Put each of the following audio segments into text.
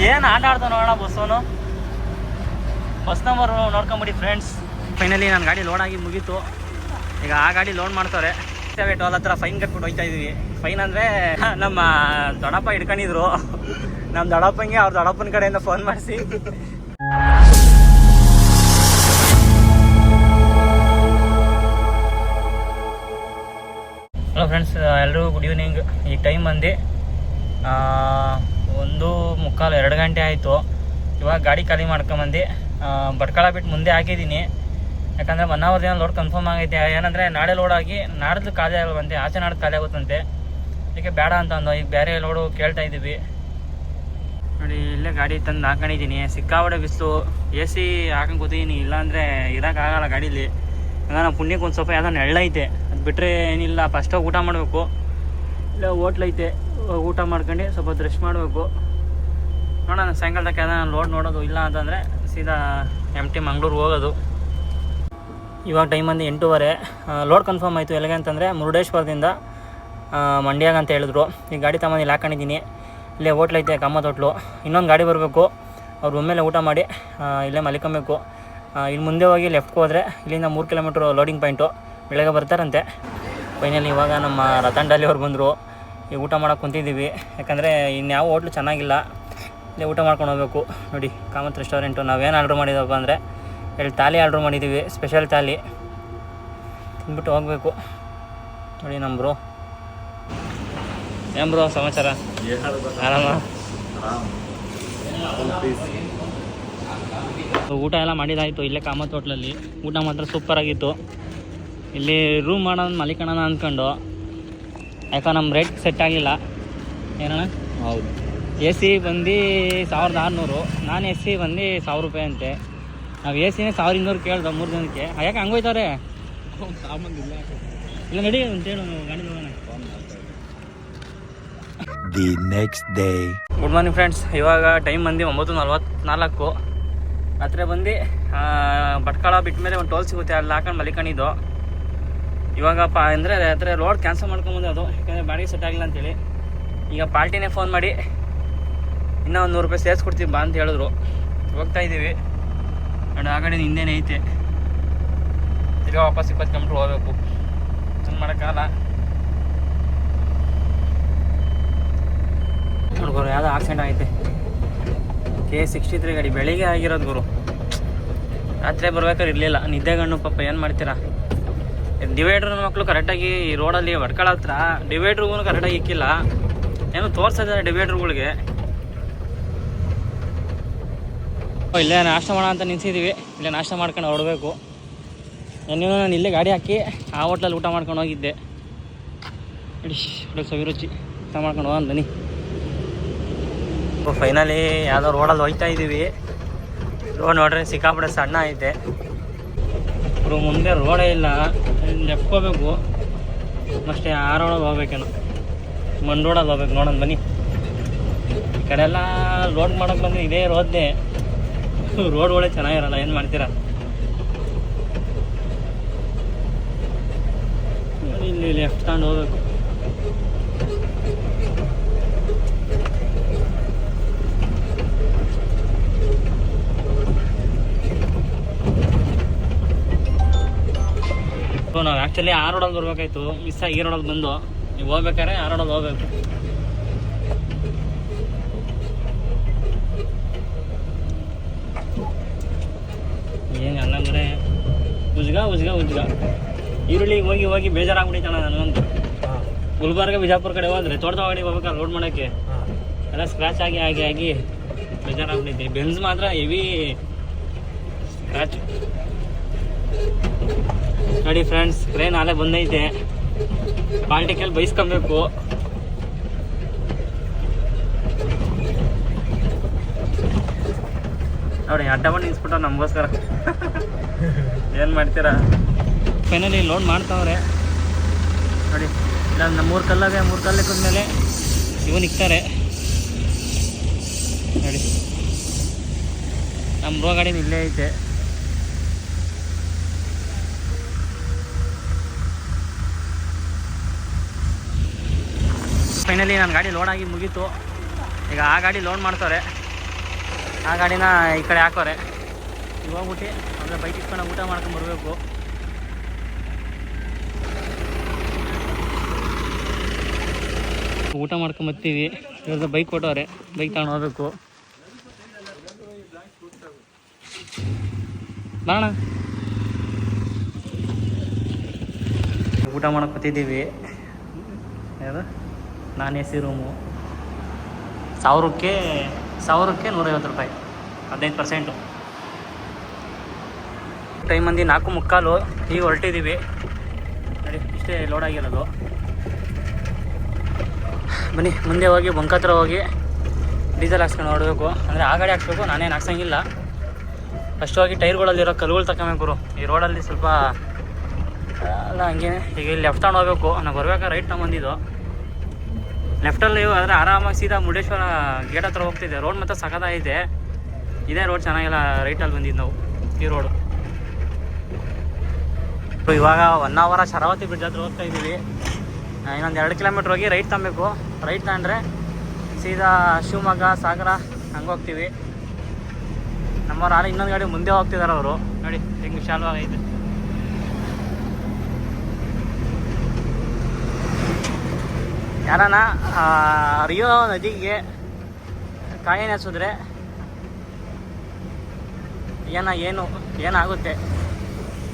ಏನು ಆಟ ಆಡ್ತಾವ ನೋಡೋಣ ಬಸ್ ನಂಬರ್ ನೋಡ್ಕೊಂಬಿಡಿ ಫ್ರೆಂಡ್ಸ್. ಫೈನಲಿ ನನ್ನ ಗಾಡಿ ಲೋಡ್ ಆಗಿ ಮುಗೀತು. ಈಗ ಆ ಗಾಡಿ ಲೋಡ್ ಮಾಡ್ತಾರೆ. ಟೋಲ್ ಹತ್ರ ಫೈನ್ ಕಟ್ಬಿಟ್ಟು ಹೋಗ್ತಾ ಇದೀವಿ. ಫೈನ್ ಅಂದರೆ ನಮ್ಮ ದೊಡ್ಡಪ್ಪ ಹಿಡ್ಕೊಂಡಿದ್ರು. ನಮ್ಮ ದೊಡ್ಡಪ್ಪಂಗೆ ಅವ್ರ ದೊಡ್ಡಪ್ಪನ ಕಡೆಯಿಂದ ಫೋನ್ ಮಾಡಿಸಿ ಹಲೋ ಫ್ರೆಂಡ್ಸ್, ಎಲ್ಲರಿಗೂ ಗುಡ್ ಈವ್ನಿಂಗ್. ಈಗ ಟೈಮ್ ಬಂದು 1:45-2 ಗಂಟೆ ಆಯಿತು. ಇವಾಗ ಗಾಡಿ ಖಾಲಿ ಮಾಡ್ಕೊಂಬಂದು ಭಟ್ಕಳ ಬಿಟ್ಟು ಮುಂದೆ ಹಾಕಿದ್ದೀನಿ. ಯಾಕಂದರೆ 1 ಅವರ್ ದಿನ ಲೋಡ್ ಕನ್ಫರ್ಮ್ ಆಗೈತೆ. ಏನಂದರೆ ನಾಳೆ ಲೋಡ್ ಆಗಿ ನಾಡ್ದು ಖಾಲಿ ಆಗುವಂತೆ, ಆಚೆ ನಾಡ್ದು ಖಾಲಿ ಆಗುತ್ತಂತೆ. ಅದಕ್ಕೆ ಬೇಡ ಅಂತ ಅಂದು ಈಗ ಬೇರೆ ಲೋಡು ಕೇಳ್ತಾ ಇದ್ದೀವಿ. ನೋಡಿ, ಇಲ್ಲೇ ಗಾಡಿ ತಂದು ಹಾಕೊಂಡಿದ್ದೀನಿ. ಸಿಕ್ಕಾಬಡೆ ಬಿಸಿಲು, AC ಹಾಕೊಂಡು ಕೂತಿದ್ದೀನಿ. ಇಲ್ಲಾಂದರೆ ಇರೋಕ್ಕಾಗಲ್ಲ ಗಾಡೀಲಿ. ಹಂಗ ನಮ್ಮ ಪುಣ್ಯಕ್ಕೆ ಒಂದು ಸ್ವಲ್ಪ ಯಾವುದೋ ನೆಳ್ಳೈತೆ, ಅದು ಬಿಟ್ಟರೆ ಏನಿಲ್ಲ. ಫಸ್ಟಾಗಿ ಊಟ ಮಾಡಬೇಕು. ಇಲ್ಲ ಹೋಟ್ಲೈತೆ, ಊಟ ಮಾಡ್ಕೊಂಡು ಸ್ವಲ್ಪ ರೆಸ್ಟ್ ಮಾಡಬೇಕು. ನೋಡೋಣ ಸಾಯಂಕಾಲದಕ್ಕೆ ಯಾವ್ದಾನ ಲೋಡ್ ನೋಡೋದು. ಇಲ್ಲ ಅಂತಂದರೆ ಸೀದಾ MT ಮಂಗಳೂರು ಹೋಗೋದು. ಇವಾಗ ಟೈಮ್ ಬಂದು 8:15. ಲೋಡ್ ಕನ್ಫರ್ಮ್ ಆಯಿತು. ಎಲ್ಲಿಗೆ ಅಂತಂದರೆ ಮುರುಡೇಶ್ವರದಿಂದ ಮಂಡ್ಯಾಗ ಅಂತ ಹೇಳಿದ್ರು. ಈ ಗಾಡಿ ತಗೊಂಡು ಇಲ್ಲಿ ಹಾಕೊಂಡಿದ್ದೀನಿ. ಇಲ್ಲೇ ಹೋಟ್ಲೈತೆ, ಕಾಮತ್ ಹೋಟ್ಲು. ಇನ್ನೊಂದು ಗಾಡಿ ಬರಬೇಕು. ಅವ್ರು ಒಮ್ಮೆಲೆ ಊಟ ಮಾಡಿ ಇಲ್ಲೇ ಮಲಿಕೊಬೇಕು. ಇಲ್ಲಿ ಮುಂದೆ ಹೋಗಿ ಲೆಫ್ಟ್ಗೆ ಹೋದರೆ ಇಲ್ಲಿಂದ 3 ಕಿಲೋಮೀಟ್ರ್ ಲೋಡಿಂಗ್ ಪಾಯಿಂಟು. ಬೆಳಗ್ಗೆ ಬರ್ತಾರಂತೆ. ಫೈನಲಿ ಇವಾಗ ನಮ್ಮ ರತನ್ ಡಾಲಿ ಅವ್ರು ಬಂದರು. ಈಗ ಊಟ ಮಾಡೋಕೆ ಕುಂತಿದ್ದೀವಿ. ಯಾಕಂದರೆ ಇನ್ಯಾವ ಹೋಟ್ಲು ಚೆನ್ನಾಗಿಲ್ಲ. ಇಲ್ಲೇ ಊಟ ಮಾಡ್ಕೊಂಡು ಹೋಗ್ಬೇಕು. ನೋಡಿ, ಕಾಮತ್ ರೆಸ್ಟೋರೆಂಟು. ನಾವೇನು ಆರ್ಡ್ರ್ ಮಾಡಿದಪ್ಪ ಅಂದರೆ 2 ಥಾಲಿ ಆರ್ಡ್ರ್ ಮಾಡಿದ್ದೀವಿ, ಸ್ಪೆಷಲ್ ಥಾಲಿ. ತಿಂದ್ಬಿಟ್ಟು ಹೋಗಬೇಕು. ನೋಡಿ ನಮ್ಮ ಬ್ರೋ. ಏನು ಬ್ರೋ ಸಮಾಚಾರ? ಆರಾಮ? ಊಟ ಎಲ್ಲ ಮಾಡಿದಾಯಿತು ಇಲ್ಲೇ ಕಾಮತ್ ಹೋಟ್ಲಲ್ಲಿ. ಊಟ ಮಾತ್ರ ಸೂಪರಾಗಿತ್ತು. ಇಲ್ಲಿ ರೂಮ್ ಮಾಡೋದು ಮಲಿಕಣ ಅಂದ್ಕೊಂಡು, ಯಾಕೆ ನಮ್ಮ ರೇಟ್ ಸೆಟ್ ಆಗಿಲ್ಲ. ಏನಣ್ಣ? ಹೌದು. AC ಬಂದು 1600, ನಾನ್ AC ಬಂದು 1000 ರೂಪಾಯಿ ಅಂತೆ. ನಾವು ACನೇ 1200 ಕೇಳ್ದೋ 3 ಜನಕ್ಕೆ. ಯಾಕೆ ಹಂಗೋಯ್ತಾರೆ? ಇಲ್ಲ ನಡಿ ಅಂತೇಳು, ಗಾಡಿ ಹೋಗೋಣ. The next day. Good morning friends. ಇವಾಗ ಟೈಮ್ ಬಂದು 9:44. ರಾತ್ರಿ ಬಂದು ಭಟ್ಕಳ ಬಿಟ್ಟ ಮೇಲೆ ಒಂದು ಟೋಲ್ ಸಿಗುತ್ತೆ, ಅಲ್ಲಿ ಹಾಕೊಂಡು ಮಲಿಕೊಂಡಿದ್ದು. ಇವಾಗಪ್ಪ ಅಂದರೆ ರಾತ್ರಿ ರೋಡ್ ಕ್ಯಾನ್ಸಲ್ ಮಾಡ್ಕೊಂಬಂದು ಅದು, ಯಾಕಂದರೆ ಬಾಡಿಗೆ ಸೆಟ್ ಆಗಿಲ್ಲ ಅಂತೇಳಿ. ಈಗ ಪಾರ್ಟಿನೇ ಫೋನ್ ಮಾಡಿ ಇನ್ನೂ ಒಂದು 100 ರೂಪಾಯಿ ಸೇರಿಸ್ಕೊಡ್ತೀವಿ ಬಾ ಅಂತ ಹೇಳಿದ್ರು. ಹೋಗ್ತಾ ಇದ್ದೀವಿ. ನೋಡಿ, ಆ ಕಡೆ ಹಿಂದೆನೇ ಐತೆ. ತಿರ್ಗಾ ವಾಪಸ್ 20 ಕಿಲೋಮೀಟ್ರ್ ಹೋಗಬೇಕು. ಚೆಂದ ಮಾಡೋಕ್ಕಾಗಲ್ಲ. ನೋಡ್ಗೋರು, ಯಾವುದೋ ಆಕ್ಸಿಡೆಂಟ್ ಆಗೈತೆ. K63 ಗಾಡಿ ಬೆಳಿಗ್ಗೆ ಆಗಿರೋದು ಗುರು. ರಾತ್ರಿ ಬರ್ಬೇಕಾದ್ರೆ ಇರಲಿಲ್ಲ, ನಿದ್ದೆಗಣ್ಣು. ಪಾಪ ಏನು ಮಾಡ್ತೀರಾ? ಡಿವೈಡ್ರ್ ಮಕ್ಕಳು ಕರೆಕ್ಟಾಗಿ ಈ ರೋಡಲ್ಲಿ ಭಟ್ಕಳ ಹತ್ರ ಡಿವೈಡ್ರಿಗೂ ಕರೆಕ್ಟಾಗಿ ಇಕ್ಕಿಲ್ಲ. ಏನೋ ತೋರಿಸಿದ್ದಾರೆ ಡಿವೈಡ್ರುಗಳಿಗೆ. ಇಲ್ಲೇ ನಾಷ್ಟ ಮಾಡೋಣ ಅಂತ ನಿಲ್ಸಿದ್ದೀವಿ. ಇಲ್ಲೇ ನಾಷ್ಟ ಮಾಡ್ಕೊಂಡು ಹೊರಡಬೇಕು. ನಾನು ಇಲ್ಲೇ ಗಾಡಿ ಹಾಕಿ ಆ ಹೋಟ್ಲಲ್ಲಿ ಊಟ ಮಾಡ್ಕೊಂಡು ಹೋಗಿದ್ದೆ. ನೋಡಿ, ಸವಿರುಚಿ ಊಟ ಮಾಡ್ಕೊಂಡು ಹೋಗೋಣ ಬನ್ನಿ. ಫೈನಲಿ ಯಾವುದೋ ರೋಡಲ್ಲಿ ಹೋಗ್ತಾ ಇದ್ದೀವಿ. ರೋಡ್ ನೋಡ್ರಿ ಸಿಕ್ಕಾಪಟ್ಟೆ ಸಣ್ಣ ಐತೆ. ಮುಂದೆ ರೋಡೇ ಇಲ್ಲ. ಲೆಫ್ಟ್ ಹೋಗ್ಬೇಕು ಅಷ್ಟೇ. ಆ ರೋಡಲ್ಲಿ ಹೋಗ್ಬೇಕೇನೋ, ಮಣ್ಣು ರೋಡಲ್ಲಿ ಹೋಗ್ಬೇಕು. ನೋಡೋಣ ಬನ್ನಿ. ಈ ಕಡೆ ಎಲ್ಲ ಲೋಡ್ ಮಾಡೋಕೆ ಬಂದರೆ ಇದೇ ರೋಡ್ನೇ. ರೋಡ್ ಒಳ್ಳೆ ಚೆನ್ನಾಗಿರಲ್ಲ, ಏನು ಮಾಡ್ತೀರಾ? ಇಲ್ಲಿ ಲೆಫ್ಟ್ ತಗೊಂಡು ಹೋಗ್ಬೇಕು. ನಾವು ಆ್ಯಕ್ಚುಲಿ ಆ ರೋಡಲ್ಲಿ ಬರ್ಬೇಕಾಯ್ತು, ಮಿಸ್ ಆಗಿ ಈ ರೋಡಲ್ಲಿ ಬಂದು. ನೀವು ಹೋಗ್ಬೇಕಾದ್ರೆ ಆ ರೋಡಲ್ಲಿ ಹೋಗ್ಬೇಕು. ಏನು ಹಂಗಂದ್ರೆ ಉಜ್ಗ ಈರುಳ್ಳಿಗೆ ಹೋಗಿ ಹೋಗಿ ಬೇಜಾರಾಗ್ಬಿಟ್ಟಿತ್ತಣ್ಣ ನನಗಂತೂ. ಗುಲ್ಬರ್ಗ ಬಿಜಾಪುರ ಕಡೆ ಹೋದ್ರೆ ತೋಟದ ಗಾಡಿ ಹೋಗ್ಬೇಕಾದ್ರೆ ರೋಡ್ ಮಾಡೋಕ್ಕೆ ಎಲ್ಲ ಸ್ಕ್ರ್ಯಾಚ್ ಆಗಿ ಬೇಜಾರಾಗ್ಬಿಟ್ಟೈತೆ. ಬೆನ್ಸ್ ಮಾತ್ರ ಹೆವಿ ಸ್ಕ್ರ್ಯಾಚ್. ನೋಡಿ ಫ್ರೆಂಡ್ಸ್, ಟ್ರೈನ್ ಅಲ್ಲೇ ಬಂದೈತೆ. ಪಾಲ್ಟಿಕಲ್ ಬೈಸ್ಕೊಬೇಕು. ನೋಡಿ, ಅಡ್ಡ ಬಂದು ನಿಲ್ಸ್ಬಿಟ್ಟ ನಮಗೋಸ್ಕರ. ಏನು ಮಾಡ್ತೀರಾ? ಫೈನಲಿ ಲೋಡ್ ಮಾಡ್ತಾವ್ರೆ. ನೋಡಿ, ಇಲ್ಲ ನಮ್ಮ 3 ಕಲ್ಲಿಗೆ ಮೇಲೆ ಇವು ನಿಕ್ತಾರೆ. ನೋಡಿ, ನಮ್ಮ ರೋ ಗಾಡಿ ಇಲ್ಲೇ ಐತೆ. ಫೈನಲಿ ನನ್ನ ಗಾಡಿ ಲೋಡ್ ಆಗಿ ಮುಗೀತು. ಈಗ ಆ ಗಾಡಿ ಲೋಡ್ ಮಾಡ್ತಾರೆ. ಆ ಗಾಡಿನ ಈ ಕಡೆ ಹಾಕೋರೆ. ಹೋಗ್ಬಿಟ್ಟು ಅಂದರೆ ಬೈಕ್ ಇಟ್ಕೊಂಡು ಊಟ ಮಾಡ್ಕೊಂಡು ಬರಬೇಕು. ಊಟ ಮಾಡ್ಕೊಂಡು ಬರ್ತೀವಿ. ಇವ್ರದ್ದು ಬೈಕ್ ಕೊಟ್ಟವ್ರೆ, ಬೈಕ್ ತಗೊಂಡು ಹೋಗ್ಬೇಕು. ಬರೋಣ. ಊಟ ಮಾಡಕ್ಕೆ ಬರ್ತಿದ್ದೀವಿ. ಯಾವುದು ನಾನ್ AC ರೂಮು. 1000ಕ್ಕೆ 150 ರೂಪಾಯಿ, 15%. ಟೈಮ್ ಮಂದಿ 4:45. ಈಗ ಹೊರಟಿದ್ದೀವಿ ನೋಡಿ, ಇಷ್ಟೇ ಲೋಡ್ ಆಗಿರೋದು. ಬನ್ನಿ ಮುಂದೆ ಹೋಗಿ ಬಂಕ್ ಹತ್ರ ಹೋಗಿ ಡೀಸೆಲ್ ಹಾಕ್ಸ್ಕೊಂಡು ನೋಡಬೇಕು. ಅಂದರೆ ಆ ಗಾಡಿ ಹಾಕ್ಸ್ಬೇಕು, ನಾನೇನು ಹಾಕ್ಸಂಗಿಲ್ಲ. ಫಸ್ಟ್ ಹೋಗಿ ಟೈರ್ಗಳಲ್ಲಿರೋ ಕಲ್ಲುಗಳು ತಗೊಬೇಕು. ಈ ರೋಡಲ್ಲಿ ಸ್ವಲ್ಪ ಅಲ್ಲ ಹಂಗೆ. ಈಗ ಇಲ್ಲಿ ಲೆಫ್ಟ್ ತಗೊಂಡು ಹೋಗ್ಬೇಕು. ನಾವು ಬರ್ಬೇಕಾದ್ರೆ ರೈಟ್ ತಗೊಂಬಂದಿದ್ದು. ಲೆಫ್ಟಲ್ಲಿ ಆದರೆ ಆರಾಮಾಗಿ ಸೀದಾ ಮುರುಡೇಶ್ವರ ಗೇಟ್ ಹತ್ರ ಹೋಗ್ತಿದ್ದೆ. ರೋಡ್ ಮಾತ್ರ ಸಖತ್ತಾಗಿದೆ. ಇದೇ ರೋಡ್ ಚೆನ್ನಾಗಿಲ್ಲ, ರೈಟಲ್ಲಿ ಬಂದಿದ್ದು ನಾವು ಈ ರೋಡು. ಇವಾಗ 1 ಅವರ್ ಶರಾವತಿ ಬ್ರಿಡ್ಜ್ ಹತ್ರ ಹೋಗ್ತಾ ಇದ್ದೀವಿ. ಇನ್ನೊಂದು 2 ಕಿಲೋಮೀಟ್ರ್ ಹೋಗಿ ರೈಟ್ ತಗೊಬೇಕು. ರೈಟ್ ತಗೊಂಡ್ರೆ ಸೀದಾ ಶಿವಮೊಗ್ಗ, ಸಾಗರ ಹಂಗೆ ಹೋಗ್ತೀವಿ. ನಮ್ಮವ್ರು ಆಲೆ ಇನ್ನೊಂದು ಗಾಡಿ ಮುಂದೆ ಹೋಗ್ತಿದ್ದಾರೆ. ಅವರು ನೋಡಿ ಹೆಂಗೆ ವಿಶಾಲವಾಗೈತೆ. ಯಾರನ ರಿಯೋ ನದಿಗೆ ಕಾಯಿನ ಹಚ್ಚಿದ್ರೆ ಏನಾಗುತ್ತೆ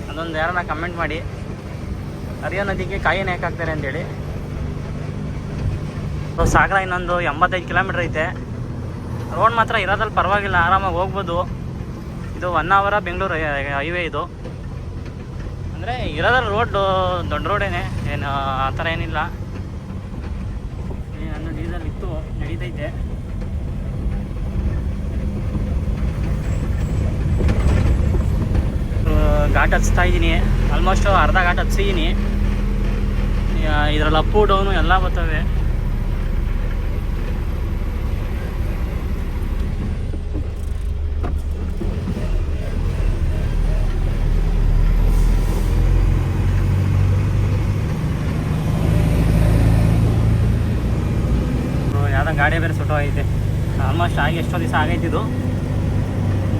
ಅದೊಂದು ಯಾರನ್ನ ಕಮೆಂಟ್ ಮಾಡಿ. ರಿಯೋ ನದಿಗೆ ಕಾಯಿನ ಯಾಕೆ ಹಾಕ್ತಾರೆ ಅಂತೇಳಿ. ಸಾಗರ ಇನ್ನೊಂದು 85 ಕಿಲೋಮೀಟ್ರ್ ಐತೆ. ರೋಡ್ ಮಾತ್ರ ಇರೋದ್ರಲ್ಲಿ ಪರವಾಗಿಲ್ಲ, ಆರಾಮಾಗಿ ಹೋಗ್ಬೋದು. ಇದು 1 ಅವರ ಬೆಂಗಳೂರು ಹೈವೇ ಇದು. ಅಂದರೆ ಇರೋದ್ರಲ್ಲಿ ರೋಡ್ ದೊಡ್ಡ ರೋಡೇನೆ, ಏನು ಆ ಥರ ಏನಿಲ್ಲ. ನನ್ನ ಡೀಸೆಲ್ ಇತ್ತು, ನಡೀತೈತೆ. ಘಾಟ್ ಹಚ್ತಾ ಇದ್ದೀನಿ. ಆಲ್ಮೋಸ್ಟ್ ಅರ್ಧ ಘಾಟ್ ಹಚ್ಚಿದ್ದೀನಿ. ಇದರಲ್ಲಿ ಅಪ್ಪು ಡೌನು ಎಲ್ಲ ಬರ್ತವೆ. ಯಾವುದೋ ಗಾಡಿ ಬೇರೆ ಸುಟ್ಟೋಗೈತೆ. ಆಲ್ಮೋಸ್ಟ್ ಆಗಿ ಎಷ್ಟೋ ದಿವಸ ಆಗೈತಿದ್ದು.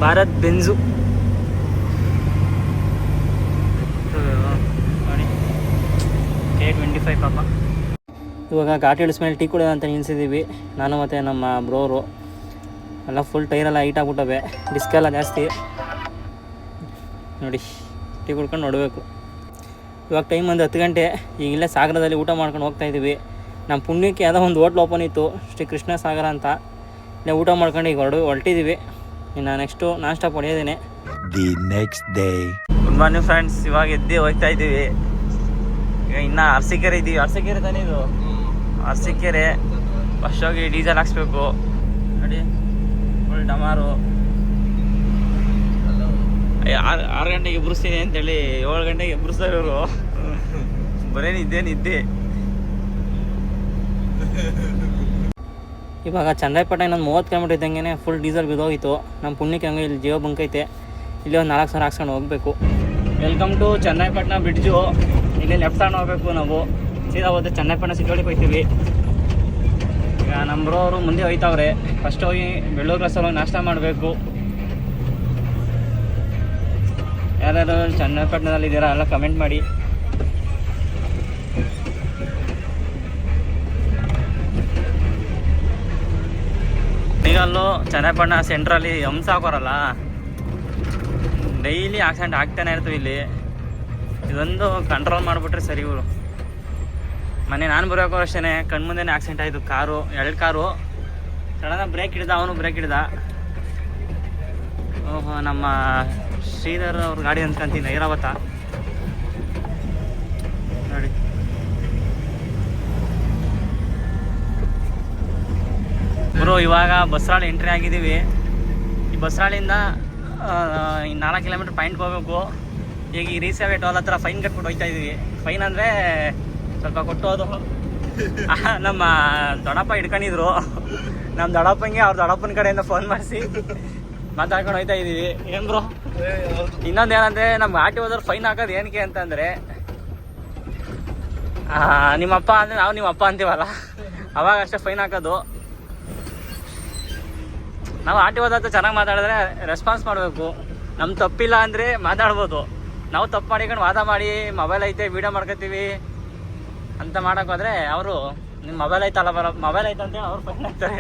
ಭಾರತ್ ಬೆಂಜು ನೋಡಿ, K25 ಪಾಪ. ಇವಾಗ ಘಾಟಿ ಇಳಿಸ್ಮೇಲೆ ಟೀ ಕುಡಿಯೋದು ಅಂತ ನಿಲ್ಸಿದ್ದೀವಿ ನಾನು ಮತ್ತು ನಮ್ಮ ಬ್ರೋರು. ಎಲ್ಲ ಫುಲ್ ಟೈರೆಲ್ಲ ಹೈಟ್ ಆಗ್ಬಿಟ್ಟವೆ, ಡಿಸ್ಕೆಲ್ಲ ಜಾಸ್ತಿ. ನೋಡಿ ಟೀ ಕುಡ್ಕೊಂಡು ನೋಡಬೇಕು. ಇವಾಗ ಟೈಮ್ ಒಂದು 10 ಗಂಟೆ. ಈಗ ಇಲ್ಲೇ ಸಾಗರದಲ್ಲಿ ಊಟ ಮಾಡ್ಕೊಂಡು ಹೋಗ್ತಾಯಿದ್ದೀವಿ. ನಮ್ಮ ಪುಣ್ಯಕ್ಕೆ ಯಾವುದೋ ಒಂದು ಹೋಟ್ಲ್ ಓಪನ್ ಇತ್ತು, ಶ್ರೀ ಕೃಷ್ಣ ಸಾಗರ ಅಂತ. ಇಲ್ಲೇ ಊಟ ಮಾಡ್ಕೊಂಡು ಈಗ ಹೊರಟಿದ್ದೀವಿ. ಇನ್ನು ನೆಕ್ಸ್ಟು ನಾಷ್ಟ ಪಡೆಯೋದೇನೆ. The next day. Good morning friends. ಇವಾಗ ಎದ್ದು ಹೋಗ್ತಾ ಇದ್ದೀವಿ. ಈಗ ಇನ್ನು ಅರಸೀಕೆರೆ ಇದ್ದೀವಿ. ಅರಸೀಕೆರೆ ತಾನೇ ಇದು? ಅರಸೀಕೆರೆ. ಫಸ್ಟ್ ಹೋಗಿ ಡೀಸೆಲ್ ಹಾಕ್ಸ್ಬೇಕು. ನೋಡಿ ಫುಲ್ ಡಮಾರು. 6 ಗಂಟೆಗೆ ಎಬ್ಬರಿಸ್ತೀನಿ ಅಂತೇಳಿ 7 ಗಂಟೆಗೆ ಎಬ್ಬರಿಸ್ತಾರೆ ಇವರು. ಬರೀ ನಿದ್ದೆ. ಇವಾಗ ಚಂದ್ರಾಯಪಟ್ಟಣ ಇನ್ನೊಂದು 30 ಕಿಲೋಮೀಟ್ರ್ ಇದ್ದಂಗೆ ಫುಲ್ ಡೀಸೆಲ್ ಬಿದ್ದೋಗಿತ್ತು. ನಮ್ಮ ಪುಣ್ಯಕ್ಕೆ ಹಂಗೆ ಇಲ್ಲಿ ಜಿಯೋ ಬಂಕ್ ಐತೆ. ಇಲ್ಲಿ ಒಂದು 4 ಸಾವಿರ ಹಾಕ್ಸ್ಕೊಂಡು ಹೋಗಬೇಕು. Welcome to Channarayapatna bridge. ಇಲ್ಲಿ ಲೆಫ್ಟ್ ತಗೊಂಡು ಹೋಗಬೇಕು ನಾವು. ಸೀದಾ ಹೋದ್ರೆ ಚನ್ನರಾಯಪಟ್ಟಣ ಸಿಟಿ ಒಳಗೆ ಹೋಗ್ತೀವಿ. ಈಗ ನಮ್ಮ ಬ್ರೋರು ಮುಂದೆ ಹೋಯ್ತವ್ರೆ. ಫಸ್ಟ್ ಹೋಗಿ ಬೆಳ್ಳೂರು ಕ್ಲಾಸಲ್ಲಿ ಹೋಗಿ ನಾಷ್ಟ ಮಾಡಬೇಕು. ಯಾರ್ಯಾರು ಚನ್ನರಾಯಪಟ್ಟಣದಲ್ಲಿ ಇದ್ದೀರಾ ಎಲ್ಲ ಕಮೆಂಟ್ ಮಾಡಿ. ಈಗಲ್ಲೂ ಚನ್ನರಾಯಪಟ್ಟಣ ಸೆಂಟ್ರಲ್ಲಿ ಹಂಸ ಹಾಕೋರಲ್ಲ, ಡೈಲಿ ಆಕ್ಸಿಡೆಂಟ್ ಆಗ್ತಾನೆ ಇರ್ತೀವಿ ಇಲ್ಲಿ. ಇದೊಂದು ಕಂಟ್ರೋಲ್ ಮಾಡಿಬಿಟ್ರೆ ಸರಿ ಇವರು. ಮೊನ್ನೆ ನಾನು ಬರೋಕ್ಕೂ ಅಷ್ಟೇ ಕಣ್ಮುಂದೆನೇ ಆಕ್ಸಿಡೆಂಟ್ ಆಯಿತು. 2 ಕಾರು ಸಡನ್ನಾಗಿ ಬ್ರೇಕ್ ಹಿಡ್ದ, ಅವನು ಬ್ರೇಕ್ ಹಿಡ್ದ. ಓಹೋ, ನಮ್ಮ ಶ್ರೀಧರ್ ಅವ್ರ ಗಾಡಿ ಅಂದ್ಕೊಂತೀನಿ, ಐರಾವತ ನೋಡಿ. ಗುರು ಇವಾಗ ಬಸರಾಳಿ ಎಂಟ್ರಿ ಆಗಿದ್ದೀವಿ. ಈ ಬಸರಾಳಿಂದ 4 ಕಿಲೋಮೀಟ್ರ್ ಪಾಯಿಂಟ್ಗೆ ಹೋಗ್ಬೇಕು. ಈಗ ಈ ರೀಸೇವೆ ಟೋಲ್ ಹತ್ರ ಫೈನ್ ಕಟ್ಬಿಟ್ಟು ಹೋಗ್ತಾ ಇದ್ದೀವಿ. ಫೈನ್ ಅಂದರೆ ಸ್ವಲ್ಪ ಕೊಟ್ಟೋದು. ನಮ್ಮ ದೊಡ್ಡಪ್ಪ ಹಿಡ್ಕೊಂಡಿದ್ರು. ನಮ್ಮ ದೊಡ್ಡಪ್ಪಂಗೆ ಅವ್ರ ದೊಡ್ಡಪ್ಪನ ಕಡೆಯಿಂದ ಫೋನ್ ಮಾಡಿಸಿ ಮಾತಾಡ್ಕೊಂಡು ಹೋಗ್ತಾ ಇದ್ದೀವಿ. ಏನು ಬ್ರೋ, ಇನ್ನೊಂದು ಏನಂದರೆ ನಮ್ಮ ಆರ್ ಟಿ ಹೋದವ್ರು ಫೈನ್ ಹಾಕೋದು ಏನಕ್ಕೆ ಅಂತಂದರೆ, ನಿಮ್ಮಪ್ಪ ಅಂದರೆ ನಾವು ನಿಮ್ಮಪ್ಪ ಅಂತೀವಲ್ಲ, ಅವಾಗ ಅಷ್ಟೇ ಫೈನ್ ಹಾಕೋದು. ನಾವು ಆರ್ ಟಿ ಓದಾತ ಚೆನ್ನಾಗಿ ಮಾತಾಡಿದ್ರೆ ರೆಸ್ಪಾನ್ಸ್ ಮಾಡಬೇಕು. ನಮ್ಮ ತಪ್ಪಿಲ್ಲ ಅಂದರೆ ಮಾತಾಡ್ಬೋದು. ನಾವು ತಪ್ಪು ಮಾಡಿಕೊಂಡು ವಾದ ಮಾಡಿ ಮೊಬೈಲ್ ಐತೆ ವೀಡಿಯೋ ಮಾಡ್ಕೊತೀವಿ ಅಂತ ಮಾಡೋಕೆ ಹೋದರೆ ಅವರು ನಿಮ್ಮ ಮೊಬೈಲ್ ಐತಲ್ಲ ಮೊಬೈಲ್ ಐತೆ ಅಂತೇಳಿ ಅವ್ರು ಫೈನ್ ಹಾಕ್ತಾರೆ.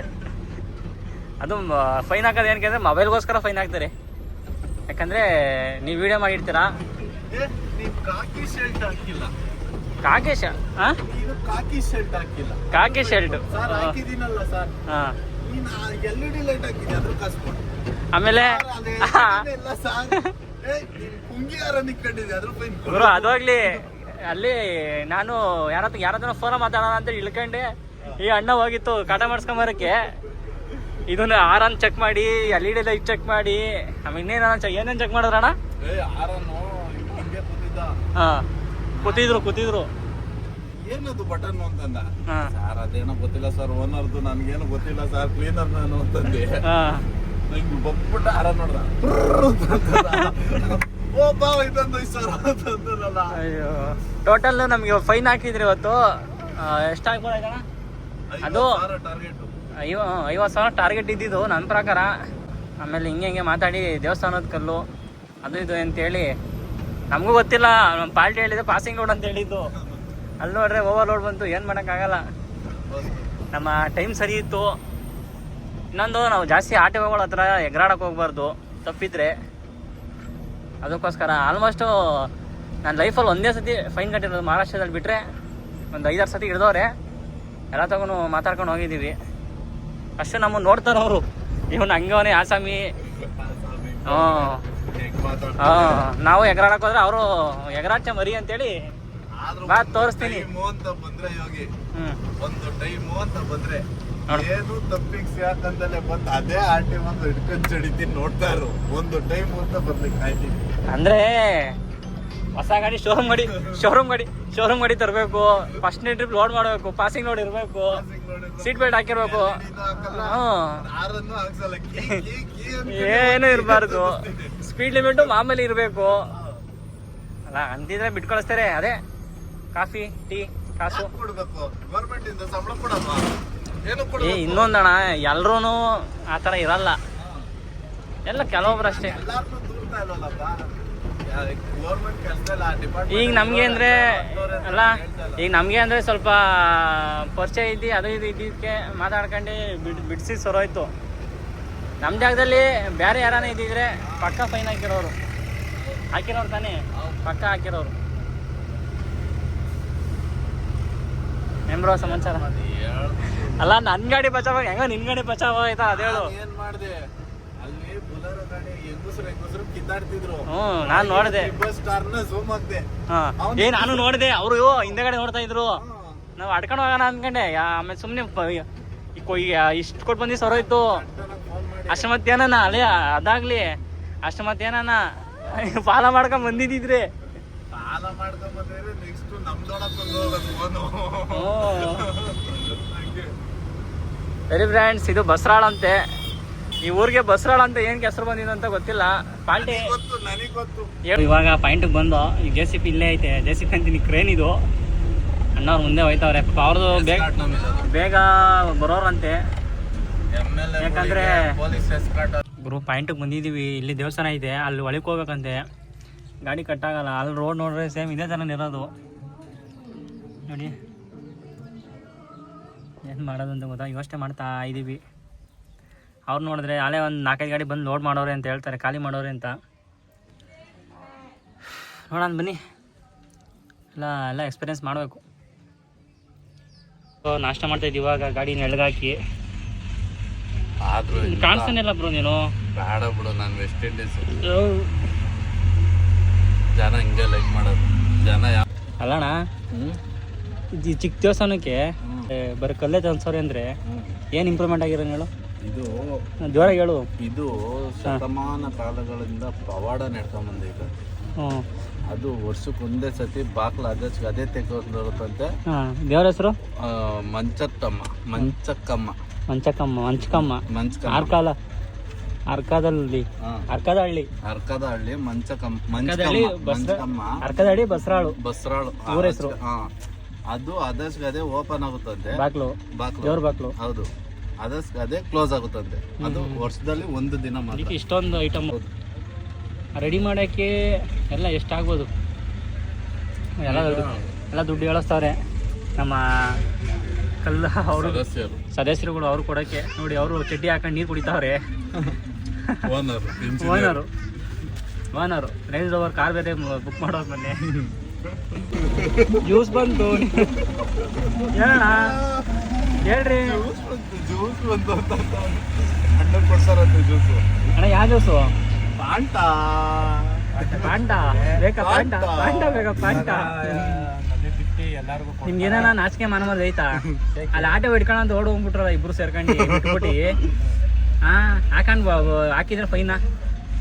ಅದು ಫೈನ್ ಹಾಕೋದು ಏನಕ್ಕೆ ಅಂದರೆ ಮೊಬೈಲ್ಗೋಸ್ಕರ ಫೈನ್ ಹಾಕ್ತಾರೆ. ಯಾಕಂದರೆ ನೀವು ವೀಡಿಯೋ ಮಾಡಿರ್ತೀರಾ. ಕಾಕಿ ಶರ್ಟ್ ಹಾಂ ಕಾಕಿ ಶರ್ಟ್ ಹಾಂ ಆಮೇಲೆ ಗುರು ಅದೋಗ್ಲಿ ಅಲ್ಲಿ ನಾನು ಯಾರತ್ರ ಫೋನ್ ಮಾತಾಡೋಣ ಅಂತ ಇಳ್ಕೊಂಡೆ. ಈ ಅಣ್ಣ ಹೋಗಿತ್ತು ಕಾಟ ಮಾಡಿಸ್ಕೊಂಬರಕ್ಕೆ. ಇದನ್ನ ಆರನ್ ಚೆಕ್ ಮಾಡಿ LED ಲೈಟ್ ಚೆಕ್ ಮಾಡಿ ಆಮೇಲೆ ಏನೇನು ಚೆಕ್ ಮಾಡಿದ್ರಣ್ಣ? ಹಾಂ ಕೂತಿದ್ರು ಏನದು ಬಟನ್ ಅಂತಂದ. ಸರ್ ಅದೇನೋ ಗೊತ್ತಿಲ್ಲ ಸರ್, ಓನರ್ದು ನನ್ಗೇನು ಗೊತ್ತಿಲ್ಲ ಸರ್, ಕ್ಲೀನರ್ ನಾನು ಅಂತಂದೆ. ನಂಗೆ ಬೊಬ್ಬಿಟ್ಟ ಹಾರ ನೋಡ್ದ. ಓ ಬಾವ ಇದೊಂದು ಸರ್ ಅಂತಂದಲ್ಲ. ಅಯ್ಯೋ ಟೋಟಲ್ ನಮ್ಗೆ ಫೈನ್ ಹಾಕಿದ್ರಿ ಇವತ್ತು. ಎಷ್ಟಾಗ್ಬೋದಾಯ್ತಣ್ಣ? ಅದು ಟಾರ್ಗೆಟ್ 50,000 ಟಾರ್ಗೆಟ್ ಇದ್ದಿದ್ದು ನನ್ನ ಪ್ರಕಾರ. ಆಮೇಲೆ ಹಿಂಗೆ ಮಾತಾಡಿ ದೇವಸ್ಥಾನದ ಕಲ್ಲು ಅದು ಇದು ಅಂತೇಳಿ ನಮಗೂ ಗೊತ್ತಿಲ್ಲ. ನಮ್ಮ ಪಾರ್ಟಿ ಹೇಳಿದೆ ಪಾಸಿಂಗ್ ರೋಡ್ ಅಂತ ಹೇಳಿದ್ದು. ಅಲ್ಲಿ ನೋಡ್ರೆ ಓವರ್ಲೋಡ್ ಬಂತು, ಏನು ಮಾಡೋಕ್ಕಾಗಲ್ಲ. ನಮ್ಮ ಟೈಮ್ ಸರಿ ಇತ್ತು. ಇನ್ನೊಂದು ನಾವು ಜಾಸ್ತಿ ಆಟೋಗಳ ಹತ್ರ ಎಗರಾಡಕ್ಕೆ ಹೋಗ್ಬಾರ್ದು ತಪ್ಪಿದ್ರೆ. ಅದಕ್ಕೋಸ್ಕರ ಆಲ್ಮೋಸ್ಟು ನನ್ನ ಲೈಫಲ್ಲಿ ಒಂದೇ ಸತಿ ಫೈನ್ ಕಟ್ಟಿರೋದು ಮಹಾರಾಷ್ಟ್ರದಲ್ಲಿ ಬಿಟ್ಟರೆ ಒಂದು 5-6 ಸತಿ ಹಿಡ್ದವ್ರೆ. ಎಲ್ಲ ತಗೊಂಡು ಮಾತಾಡ್ಕೊಂಡು ಹೋಗಿದ್ದೀವಿ. ಅಷ್ಟು ನಮ್ಮನ್ನು ನೋಡ್ತಾರವರು, ಇವನು ಹಂಗವನೇ ಆಸಾಮಿ. ನಾವು ಎಗರಾಡಕ್ಕೆ ಹೋದ್ರೆ ಅವರು ಎಗರಾಚ ಮರಿ ಅಂತೇಳಿ ಬಾ ತೋರಿಸ್ತೀನಿ ಅಂತ ಬಂದ್ರೆ ಯೋಗಿ. ಒಂದು ಟೈಮು ಅಂತ ಬಂದ್ರೆ ಏನು ತಪ್ಪಿಗೆ ಯಾಕಂತಲೇ ಬಂದು ಅದೇ ಆರ್ಟಿ ಒಂದು ಹಿಡ್ಕೊಂಡು ಚಡಿತೀನಿ ನೋಡ್ತಾ ಇರು. ಒಂದು ಟೈಮ್ ಅಂತ ಬರ್ಲಿಕ್ಕೆ ಕಾಯ್ತೀನಿ. ಅಂದ್ರೆ ಹೊಸ ಗಾಡಿ ಶೋರೂಮ್ ಗಾಡಿ ತರಬೇಕು. ಫಸ್ಟ್ ಟ್ರಿಪ್ ಲೋಡ್ ಮಾಡಬೇಕು, ಪಾಸಿಂಗ್ ಲೋಡ್ ಇರಬೇಕು, ಸೀಟ್ ಬೆಲ್ಟ್ ಹಾಕಿರ್ಬೇಕು. ಏನು ಇರಬಾರ್ದು, ಸ್ಪೀಡ್ ಲಿಮಿಟ್ ಮಾಮೂಲಿ ಇರಬೇಕು ಅಲ್ಲ. ಅಂತಿದ್ರೆ ಬಿಟ್ಕೊಳಿಸ್ತಾರೆ. ಅದೇ ಕಾಫಿ ಟೀ ಕಾಸು ಇನ್ನೊಂದಣ ಎಲ್ರೂ ಆ ಥರ ಇರಲ್ಲ. ಎಲ್ಲ ಕೆಲವೊಬ್ರು ಅಷ್ಟೇ. ಈಗ ನಮಗೆ ಅಂದರೆ ಸ್ವಲ್ಪ ಪರಿಚಯ ಇದ್ದು ಅದು ಇದು ಇದ್ದಿದ್ದಕ್ಕೆ ಮಾತಾಡ್ಕೊಂಡು ಬಿಡಿಸಿ ಸರೋಯ್ತು. ನಮ್ಮ ಜಾಗದಲ್ಲಿ ಬೇರೆ ಯಾರಾನ ಇದ್ದಿದ್ರೆ ಪಕ್ಕ ಫೈನ್ ಹಾಕಿರೋರು ತಾನೇ, ಪಕ್ಕ ಹಾಕಿರೋರು. ಏನ್ಬ್ರೋ ಸಮಾಚಾರ? ಅಲ್ಲ ನನ್ನ ಗಾಡಿ ಬಚಾವ ಹೆಂಗ ನಿನ್ ಗಾಡಿ ಬಚಾವ ಆಯ್ತಾ ಅದೇಳು. ಏನ್ ಮಾಡ್ದೆ ಅಲ್ಲಿ ಬುಲೆರೋ ಗಾಡಿ ಹೆಂಗಸರು ಕಿತ್ತಾಡ್ತಿದ್ರು. ನಾನ್ ನೋಡ್ದೆ. ನಾನು ನೋಡ್ದೆ. ಅವರು ಹಿಂದೆಗಡೆ ನೋಡ್ತಾ ಇದ್ರು. ನಾವು ಅಡ್ಕೊಂಡು ಹೋಗೋಣ ಅಂದ್ಕೊಂಡೆ. ಆಮೇಲೆ ಸುಮ್ನೆ ಇಷ್ಟು ಕೊಟ್ಟು ಬಂದಿ ಸರೋಯ್ತು. ಅಷ್ಟ ಮತ್ತೇನ ಅಲ್ಲೇ ಅದಾಗ್ಲಿ ಅಷ್ಟ ಮತ್ತೇನ ಫಾಲೋ ಮಾಡ್ಕೊಂಡ್ ಬಂದಿದ್ದಿದ್ರೆ ಸರಿ ಫ್ರೆಂಡ್ಸ್, ಇದು ಬಸರಾಳ ಅಂತೆ. ಈ ಊರಿಗೆ ಬಸರಾಳ ಅಂತ ಏನಕ್ಕೆ ಹೆಸರು ಬಂದಿದೆ ಅಂತ ಗೊತ್ತಿಲ್ಲ. ಪಾಲ್ಟಿ ಇವಾಗ ಪಾಯಿಂಟಿಗೆ ಬಂದು ಈ JCB ಇಲ್ಲೇ ಐತೆ. JCB ಅಂತೀನಿ, ಕ್ರೇನ್ ಇದು. ಅಣ್ಣವ್ರು ಮುಂದೆ ಹೋಯ್ತವ್ರೆ. ಅವ್ರದ್ದು ಬೇಗ ಬರೋರಂತೆ. ಯಾಕಂದ್ರೆ ಗುರು ಪಾಯಿಂಟಿಗೆ ಬಂದಿದ್ದೀವಿ. ಇಲ್ಲಿ ದೇವಸ್ಥಾನ ಐತೆ, ಅಲ್ಲಿ ಒಳಗೆ ಹೋಗ್ಬೇಕಂತೆ. ಗಾಡಿ ಕಟ್ಟಾಗಲ್ಲ. ಅಲ್ಲಿ ರೋಡ್ ನೋಡ್ರೆ ಸೇಮ್ ಇದೇ ಥರ ಇರೋದು ನೋಡಿ. ಏನು ಮಾಡೋದು ಅಂತ ಗೊತ್ತಾ ಯೋಚನೆ ಮಾಡ್ತಾ ಇದ್ದೀವಿ. ಅವ್ರು ನೋಡಿದ್ರೆ ಅಲ್ಲೇ ಒಂದು 4-5 ಗಾಡಿ ಬಂದು ಲೋಡ್ ಮಾಡೋರೆ ಅಂತ ಹೇಳ್ತಾರೆ, ಖಾಲಿ ಮಾಡೋರೆ ಅಂತ. ನೋಡೋಣ ಬನ್ನಿ, ಎಲ್ಲ ಎಕ್ಸ್ಪೀರಿಯೆನ್ಸ್ ಮಾಡಬೇಕು. ನಾಷ್ಟ ಮಾಡ್ತಾಯಿದ್ದು ಇವಾಗ ಗಾಡಿ ನೆಲಗಾಕಿ. ಕಾಣಿಸ್ತಾನಿಲ್ಲ ಬ್ರೋ ನೀನು. ಬೇಡ ಬಿಡು, ನಾನು ವೆಸ್ಟ್ ಇಂಡೀಸ್ ಜನ ಹಿಂಗೆ ಲೈಕ್ ಮಾಡೋದು. ಜನ ಅಲ್ಲಣ್ಣ, ಈ ಚಿಕ್ಕ ದೇವಸ್ಥಾನಕ್ಕೆ ಬರೀ ಕಲ್ಲೇ ತನ್ಸೋರೆ ಅಂದರೆ ಏನು ಇಂಪ್ರೂವ್ಮೆಂಟ್ ಆಗಿರೋ ಹೇಳು? ಇದು ಜೋರಾಗಿ ಹೇಳು. ಇದು ಶತಮಾನ ಕಾಲಗಳಿಂದ ಪವಾಡ ನಡ್ಕೊಂಬಂದೈತೆ. ಅದು ವರ್ಷಕ್ಕೆ ಒಂದೇ ಸತಿ ಬಾಕ್ಲ ಅದೇ ತೆಗೆದುಕೊಂಡ್ಬರುತ್ತಂತೆ. ದೇವ್ರ ಹೆಸರು ಮಂಚಕ್ಕಮ್ಮ. ಅರ್ಕದಹಳ್ಳಿ ಬಸರಾಳು ಊರ ಹೆಸರು. ಅದು ಅದೇ ಓಪನ್ ಆಗುತ್ತಂತೆ. ಬಾಕ್ಲು ದೇವ್ರ ಬಾಕ್ಲು. ಹೌದು. ಅದೇ ಕ್ಲೋಸ್ ಆಗುತ್ತಂತೆ. ಅದು ವರ್ಷದಲ್ಲಿ ಒಂದು ದಿನ ಮಾತ್ರ. ಅದಕ್ಕೆ ಇಷ್ಟೊಂದು ಐಟಮ್ ರೆಡಿ ಮಾಡೋಕ್ಕೆ ಎಲ್ಲ ಎಷ್ಟಾಗ್ಬೋದು? ಎಲ್ಲ ದುಡ್ಡು ಹೇಳಿಸ್ತಾರೆ ನಮ್ಮ ಕಲ್ಲ ಅವರು ಸದಸ್ಯರುಗಳು. ಅವ್ರು ಕೊಡೋಕ್ಕೆ ನೋಡಿ, ಅವರು ಚಡ್ಡಿ ಹಾಕೊಂಡು ನೀರು ಕುಡಿತಾವ್ರೆ. ಓನರು ರೇಂಜ್ ರೋವರ್ ಕಾರ್ ಬೇರೆ ಬುಕ್ ಮಾಡೋದು ಮೊನ್ನೆ. ಜ್ಯೂಸ್ ಬಂತು ಹೇಳೋಣ, ಹೇಳ್ರಿ. ಜ್ಯೂಸ್ ಬಂತು ಅಣ್ಣ ಕೊಡ್ಸಾರಂತೆ ಜ್ಯೂಸು. ಅಣ್ಣ ಯಾವ ಜ್ಯೂಸು? ಪಾಂಟಾ ಬೇಕಾ? ಪಾಂಟ ಬೇಕಾ? ಪಾಂಟ ನಿಮ್ಗೆ ಏನಾರ ನಾಚಿಕೆ ಮಾನವರ್ದು ಐತಾ? ಅಲ್ಲಿ ಆಟೋ ಹಿಡ್ಕೊಂಡು ಓಡ್ ಹೋಗ್ಬಿಟ್ರಲ್ಲ ಇಬ್ರು ಸೇರ್ಕೊಂಡು ಬಿಟ್ಬಿಟ್ಟು. ಹಾಕಿದ್ರೆ ಫೈನಾ?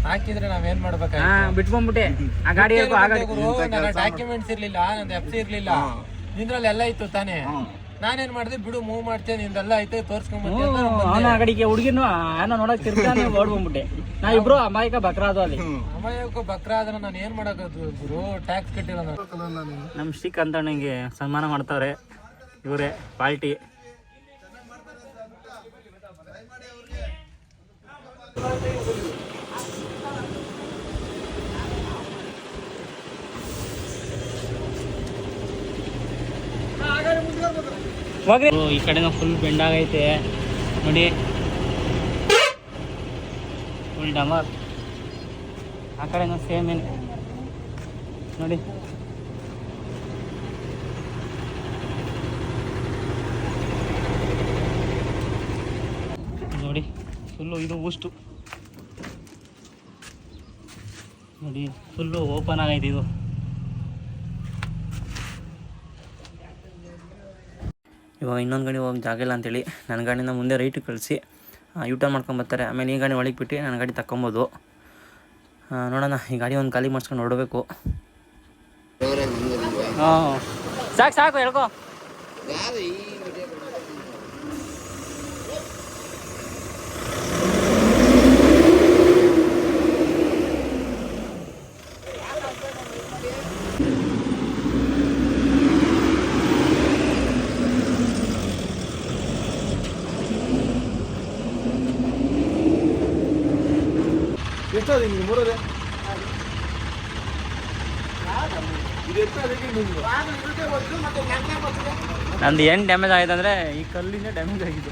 ಹಾಕಿದ್ರೆ ನಾವೇನ್ ಮಾಡ್ಬೇಕು? ಬಿಟ್ಕೊಂಡ್ಬಿಟ್ಟೆ ಆ ಗಾಡಿ. ಡಾಕ್ಯುಮೆಂಟ್ಸ್ ಇರ್ಲಿಲ್ಲ, ನಂದು ಎಫ್ಸಿ ಇರ್ಲಿಲ್ಲ, ನಿಂದ್ರಲ್ಲಿ ಎಲ್ಲ ಇತ್ತು ತಾನೇ. ನಾನೇನ್ ಮಾಡಿದೆ, ಬಿಡು ಮೂವ್ ಮಾಡ್ತೇನೆ, ನಿಂದೆಲ್ಲ ಐತೆ ತೋರ್ಸ್ಕೊಂಡ್ಬಿಟ್ಟೆ. ಅವನ ಕಡೆಗೆ ಹುಡುಗಿನ ಏನೋ ನೋಡಕ್ ತಿರ್ಗಾನೆ ಓಡ್ಕೊಂಡ್ಬಿಟ್ಟೆ. ನಾ ಇಬ್ರು ಅಮಾಯಕ ಬಕ್ರಾದು ಅಲ್ಲಿ. ಅಮಾಯಕ ಬಕ್ರ ಆದ್ರೆ ನಾನು ಏನ್ ಮಾಡಕದು ಗುರು? ಟ್ಯಾಕ್ಸ್ ಕಟ್ಟಿಲ್ಲ ನಾನು. ನಮ್ಮ ಶ್ರೀಕ್ ಅಂತ ನಂಗೆ ಸನ್ಮಾನ ಮಾಡ್ತಾವ್ರೆ ಇವರೇ ಪಾರ್ಟಿ. ಈ ಕಡೆನೂ ಫುಲ್ ಬೆಂಡಾಗೈತೆ ನೋಡಿ, ಫುಲ್ ಡಮರ್. ಆ ಕಡೆನೂ ಸೇಮ್ ಏನು ನೋಡಿ. ನೋಡಿ ಫುಲ್ಲು ಇದು ಊಷ್ಟು ನೋಡಿ, ಫುಲ್ಲು ಓಪನ್ ಆಗೈತೆ ಇದು. ಇವಾಗ ಇನ್ನೊಂದು ಗಾಡಿ ಹೋಗಿ ಜಾಗ ಇಲ್ಲ ಅಂತೇಳಿ ನನ್ನ ಗಾಡಿನ ಮುಂದೆ ರೈಟಿಗೆ ಕಳಿಸಿ ಯೂಟರ್ನ್ ಮಾಡ್ಕೊಂಬರ್ತಾರೆ. ಆಮೇಲೆ ಈ ಗಾಡಿ ಒಳಗೆ ಬಿಟ್ಟು ನನ್ನ ಗಾಡಿ ತಗೊಬೋದು. ನೋಡೋಣ, ಈ ಗಾಡಿ ಒಂದು ಖಾಲಿ ಮಾಡಿಸ್ಕೊಂಡು ಹೊರಡಬೇಕು. ಸಾಕು ಹೇಳ್ಕೊ. ನಂದು ಏನು ಡ್ಯಾಮೇಜ್ ಆಗಿದೆ ಅಂದರೆ ಈ ಕಲ್ಲಿಂದ ಡ್ಯಾಮೇಜ್ ಆಗಿದ್ದು.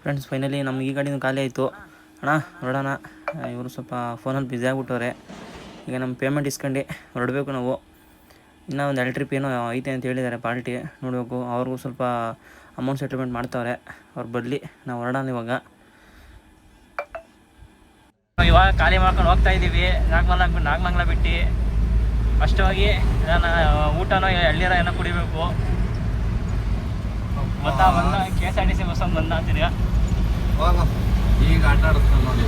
ಫ್ರೆಂಡ್ಸ್, ಫೈನಲಿ ನಮ್ಗೆ ಈ ಗಾಡಿನೂ ಖಾಲಿ ಆಯಿತು. ಅಣ್ಣ ಹೊರಡೋಣ. ಇವರು ಸ್ವಲ್ಪ ಫೋನಲ್ಲಿ ಬ್ಯುಸಿ ಆಗಿಬಿಟ್ಟವ್ರೆ. ಈಗ ನಮ್ಮ ಪೇಮೆಂಟ್ ಇಸ್ಕೊಂಡು ಹೊರಡಬೇಕು ನಾವು. ಇನ್ನೂ ಒಂದು 2 ಟ್ರಿಪ್ ಏನೋ ಐತೆ ಅಂತ ಹೇಳಿದ್ದಾರೆ ಪಾರ್ಟಿ, ನೋಡಬೇಕು. ಅವ್ರಿಗೂ ಸ್ವಲ್ಪ ಅಮೌಂಟ್ ಸೆಟಲ್ಮೆಂಟ್ ಮಾಡ್ತಾವ್ರೆ, ಅವ್ರು ಬರಲಿ, ನಾವು ಹೊರಡೋಣ ಇವಾಗ ಖಾಲಿ ಮಾಡ್ಕೊಂಡು ಹೋಗ್ತಾ ಇದ್ದೀವಿ. ನಾಗಮಂಗಲ ಬಿಟ್ಟು ಫಸ್ಟಾಗಿ ನಾನು ಊಟನೋ ಎಳ್ನೀರ ಏನೋ ಕುಡಿಬೇಕು. ಬಂದ KSRTC ಬಸ್ಸಲ್ಲಿ ಬಂದ ತಿರ್ಗಾ ಈಗ ಆಟ ಆಡಿಸ್ತಾನೆ ನೋಡಿ.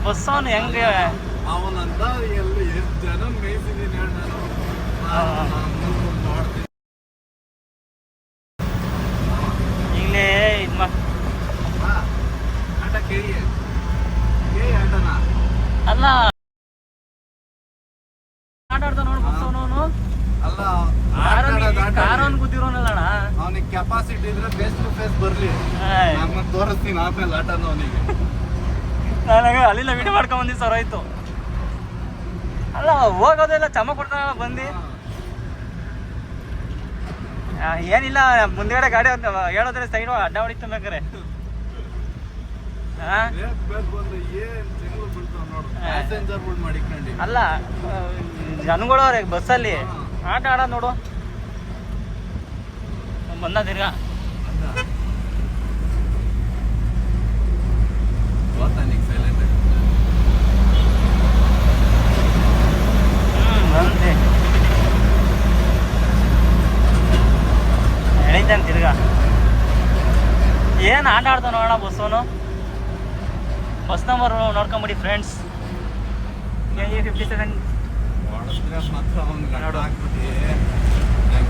ಬಸ್ಸವನು ಹೆಂಗೆ ಅವನಂತ ಎಲ್ಲಿ ಎಷ್ಟು ಜನ ಮೇಯ್ಸಿದೀನಿ ಹೇಳಿ ನೋಡ್ತೀನಿ. ಈಗಲೇ ಇದು ಆಟ ಕೇಳಿ ಆಟನ ಅಲ್ಲ ಆಟ ಆಡ್ತಾ ನೋಡು ಬಸ್ಸವನು. ಅಲ್ಲ ಕಾರನ್ನು ಕೂತಿರೋನಲ್ಲಣ್ಣ, ಅವನಿಗೆ ಕೆಪಾಸಿಟಿ ಇದ್ರೆ ಫೇಸ್ ಟು ಫೇಸ್ ಬರ್ಲಿ, ನಾನು ತೋರಿಸ್ತೀನಿ ಆಮೇಲೆ ಆಟನ ಅವನಿಗೆ. ನನಗೆ ಅಲ್ಲಿಂದ ವಿಡಿಯೋ ಮಾಡ್ಕೊಂಡ್ ಬಂದಿ ಸರ್ ಆಯ್ತು. ಅಲ್ಲ ಹೋಗೋದೆಲ್ಲ ಚಮ ಕೊಡ್ತಾನ ಬಂದು. ಏನಿಲ್ಲ, ಮುಂದ್ಗಡೆ ಗಾಡಿ ಹೇಳೋದ್ರೆ ಸೈಡು ಅಡ್ಡ ಹೊಡಿತು ಬೇಕಾರೆ. ಅಲ್ಲ ಜನಗಳು ಅವ್ರೆ ಬಸ್ಸಲ್ಲಿ ಆಟ ಆಡೋದು ನೋಡು. ಬಂದ ತಿರ್ಗಾ ಎಳಿತಾನೆ ತಿರ್ಗಾ. ಏನು ಆಟ ಆಡ್ತಾವ ನೋಡೋಣ ಬಸ್ಸವನು. ಬಸ್ ನಂಬರ್ ನೋಡ್ಕೊಂಬಿಡಿ ಫ್ರೆಂಡ್ಸ್. KA 57 ಮಾತ್ರ ಅವ್ನು ಗಂಡ ಹಾಕ್ಬಿಟ್ಟು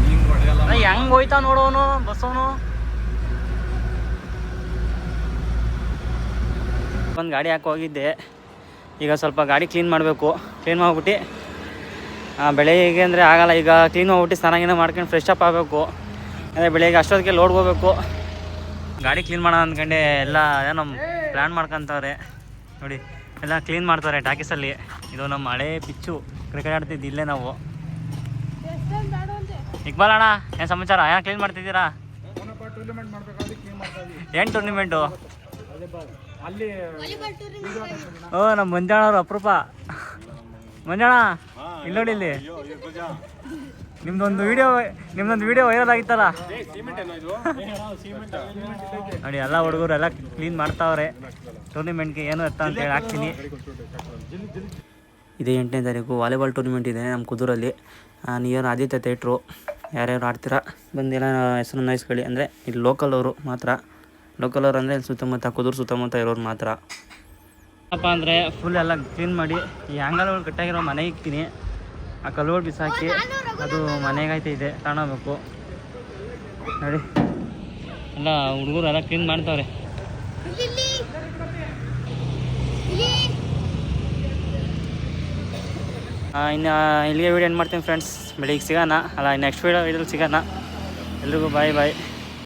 ಹಿಂಗ್ ಹೊಡೆಯಲ್ಲ. ಹೆಂಗ್ ಹೋಯ್ತಾ ನೋಡೋನು ಬಸ್ಸವನು. ಒಂದು ಗಾಡಿ ಹಾಕಿ ಹೋಗಿದ್ದೆ, ಈಗ ಸ್ವಲ್ಪ ಗಾಡಿ ಕ್ಲೀನ್ ಮಾಡಬೇಕು. ಕ್ಲೀನ್ ಮಾಡಿಬಿಟ್ಟು ಬೆಳಗ್ಗೆ ಅಂದರೆ ಆಗಲ್ಲ, ಈಗ ಕ್ಲೀನ್ ಮಾಡಿಬಿಟ್ಟು ಸ್ನಾನ ಮಾಡ್ಕೊಂಡು ಫ್ರೆಶ್ ಅಪ್ ಆಗಬೇಕು. ಅಂದರೆ ಬೆಳಗ್ಗೆ ಅಷ್ಟೊತ್ತಿಗೆ ಲೋಡ್ಗೆ ಹೋಗ್ಬೇಕು. ಗಾಡಿ ಕ್ಲೀನ್ ಮಾಡೋಣ ಅಂದ್ಕೊಂಡೆ ಎಲ್ಲ ಏನೋ ಪ್ಲ್ಯಾನ್ ಮಾಡ್ಕೊತವ್ರೆ ನೋಡಿ. ಎಲ್ಲ ಕ್ಲೀನ್ ಮಾಡ್ತಾರೆ ಟಾಕೀಸಲ್ಲಿ. ಇದು ನಮ್ಮ ಹಳೇ ಪಿಚ್ಚು, ಕ್ರಿಕೆಟ್ ಆಡ್ತಿದ್ದು ಇಲ್ಲೇ ನಾವು. ಇಕ್ಬಾಲ್ ಅಣ್ಣ, ಏನು ಸಮಾಚಾರ? ಏನು ಕ್ಲೀನ್ ಮಾಡ್ತಿದ್ದೀರಾ? ಏನು ಟೂರ್ನಿಮೆಂಟು? ಓ ನಮ್ಮ ಮಂಜಾಣವ್ರು ಅಪರೂಪ. ಮಂಜಾಣ ಇಲ್ಲಿ ನೋಡಿ, ಇಲ್ಲಿ ನಿಮ್ದೊಂದು ವಿಡಿಯೋ ವೈರಲ್ ಆಗಿತ್ತಲ್ಲ ನೋಡಿ. ಎಲ್ಲ ಹುಡುಗರು ಎಲ್ಲ ಕ್ಲೀನ್ ಮಾಡ್ತಾವ್ರೆ. ಟೂರ್ನಿಮೆಂಟ್ಗೆ ಏನು ಎತ್ತ ಅಂತೇಳಿ ಹಾಕ್ತೀನಿ. ಇದೇ 8ನೇ ತಾರೀಕು ವಾಲಿಬಾಲ್ ಟೂರ್ನಿಮೆಂಟ್ ಇದೆ ನಮ್ಮ ಕುದೂರಲ್ಲಿ. Near Aditya theatre. ಯಾರ್ಯಾರು ಆಡ್ತೀರಾ ಬಂದೆಲ್ಲ ಹೆಸರು ನೋಯಿಸ್ಕೊಳ್ಳಿ. ಅಂದರೆ ಇಲ್ಲಿ ಲೋಕಲ್ ಅವರು ಮಾತ್ರ. ಲೋಕಲ್ ಅವ್ರು ಅಂದರೆ ಸುತ್ತಮುತ್ತ ಕುದೂರು ಸುತ್ತಮುತ್ತ ಇರೋರು ಮಾತ್ರ. ಏನಪ್ಪ ಅಂದರೆ ಫುಲ್ ಎಲ್ಲ ಕ್ಲೀನ್ ಮಾಡಿ ಈ ಹ್ಯಾಂಗಲ್ಗಳು ಕಟ್ಟಾಗಿರೋ ಮನೆಗೆ ಇಕ್ತೀನಿ. ಆ ಕಲ್ಲುಗಳು ಬಿಸಾಕಿ ಅದು ಮನೆಗೈತೆ ಇದೆ ತಗೊಳ್ಬೇಕು ನೋಡಿ. ಎಲ್ಲ ಹುಡುಗರು ಎಲ್ಲ ಕ್ಲೀನ್ ಮಾಡ್ತಾವ್ರೆ. ಇನ್ನು ಇಲ್ಲಿಗೆ ವೀಡಿಯೋ ಏನು ಮಾಡ್ತೀನಿ ಫ್ರೆಂಡ್ಸ್. ಬೆಳಿಗ್ಗೆ ಸಿಗೋಣ, ಅಲ್ಲ ನೆಕ್ಸ್ಟ್ ವೀಡಿಯೋದಲ್ಲಿ ಸಿಗೋಣ. ಎಲ್ರಿಗೂ ಬಾಯ್ ಬಾಯ್.